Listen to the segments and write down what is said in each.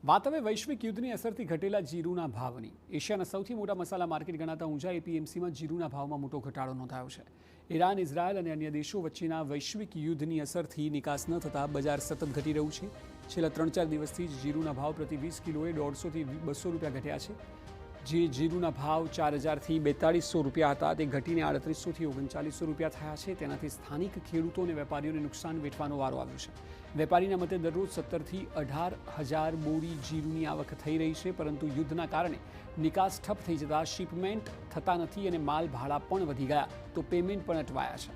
વાત હવે વૈશ્વિક યુદ્ધની અસરથી ઘટેલા જીરુના ભાવની। એશિયાના સૌથી મોટા મસાલા માર્કેટ ગણાતા ઊંઝા એપીએમસીમાં જીરુના ભાવમાં મોટો ઘટાડો નોંધાયો છે। ઈરાન, ઇઝરાયલ અને અન્ય દેશો વચ્ચેના વૈશ્વિક યુદ્ધની અસરથી નિકાસ ન થતાં બજાર સતત ઘટી રહ્યું છે। છેલ્લા 3-4 દિવસથી જ જીરુના ભાવ પ્રતિ 20 કિલોએ 150થી 200 રૂપિયા ઘટ્યા છે। જે જીરુના ભાવ 4000થી 4200 રૂપિયા હતા તે ઘટીને 3800થી 3900 રૂપિયા થયા છે। તેનાથી સ્થાનિક ખેડૂતો અને વેપારીઓને નુકસાન વેઠવાનો વારો આવ્યો છે। વેપારીના મતે દરરોજ 17થી 18,000 બોરી જીરુની આવક થઈ રહી છે, પરંતુ યુદ્ધના કારણે નિકાસ ઠપ થઈ જતા શિપમેન્ટ થતા નથી અને માલ ભાડા પણ વધી ગયા તો પેમેન્ટ પણ અટવાયા છે।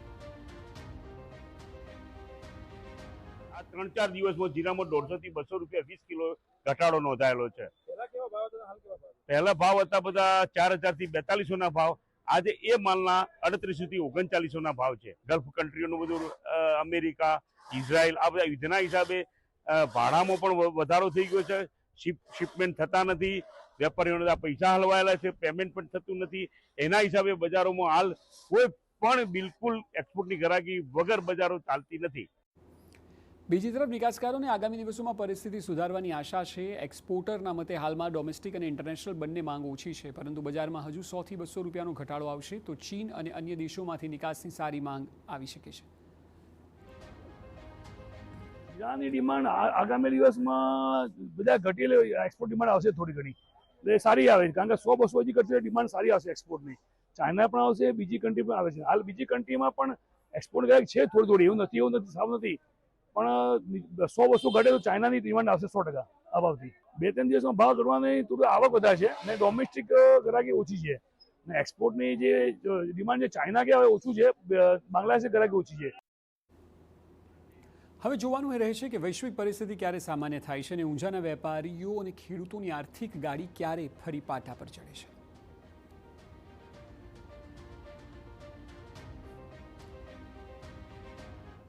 આ 3-4 દિવસમાં જીરામાં 150 થી 200 રૂપિયા 20 કિલો ઘટાડો નોંધાયેલો છે। પહેલા ભાવ હતા બધા 4000 થી 4200 ના ભાવ, આજે એ માલના 3800 થી 3900 ના ભાવ છે। ગલ્ફ કન્ટ્રીઓનું બધું અમેરિકા, ઇઝરાયલ આ બધા યુદ્ધના હિસાબે ભાડામાં પણ વધારો થઈ ગયો છે। શિપમેન્ટ થતા નથી, વેપારીઓના પૈસા હલવાયેલા છે, પેમેન્ટ પણ થતું નથી। એના હિસાબે બજારોમાં હાલ કોઈ પણ બિલકુલ એક્સપોર્ટની ગ્રાહકી વગર બજારો ચાલતી નથી। બીજી તરફ નિકાસકારોને આગામી દિવસોમાં પરિસ્થિતિ સુધારવાની આશા છે। એક્સપોર્ટરના મતે હાલમાં ડોમેસ્ટિક અને ઇન્ટરનેશનલ બંને માંગ ઓછી છે, પરંતુ બજારમાં હજુ 100થી 200 રૂપિયાનો ઘટાડો આવશે તો ચીન અને અન્ય દેશોમાંથી નિકાસની સારી માંગ આવી શકે છે। જીરાની ડિમાન્ડ આગામી દિવસમાં બધા ઘટેલી એક્સપોર્ટ ડિમાન્ડ આવશે થોડી ઘણી, એટલે સારી આવે છે, કારણ કે 100-200 હજી કરશે ડિમાન્ડ સારી આવશે એક્સપોર્ટની। ચાઇના પણ આવશે, બીજી કન્ટ્રી પણ આવે છે। હાલ બીજી કન્ટ્રીમાં પણ એક્સપોર્ટ ગ્રાહક છે થોડી, એવું નથી સાવ નથી, પણ 100-200 ઘટે તો ચાઇનાની ડિમાન્ડ આવશે 100% અભાવથી। 2-3 દિવસમાં ભાવ ઘટવાની થોડું આવક વધારે છે અને ડોમેસ્ટિક ગ્રાહકી ઓછી છે અને એક્સપોર્ટની જે ડિમાન્ડ છે ચાઇના કે હવે ઓછું છે, બાંગ્લાદેશ ગ્રાહકી ઓછી છે। હવે જોવાનું એ રહે છે કે વૈશ્વિક પરિસ્થિતિ ક્યારે સામાન્ય થાય છે અને ઊંઝાના વેપારીઓ અને ખેડૂતોની આર્થિક ગાડી ક્યારે ફરી પાટા પર ચડે છે।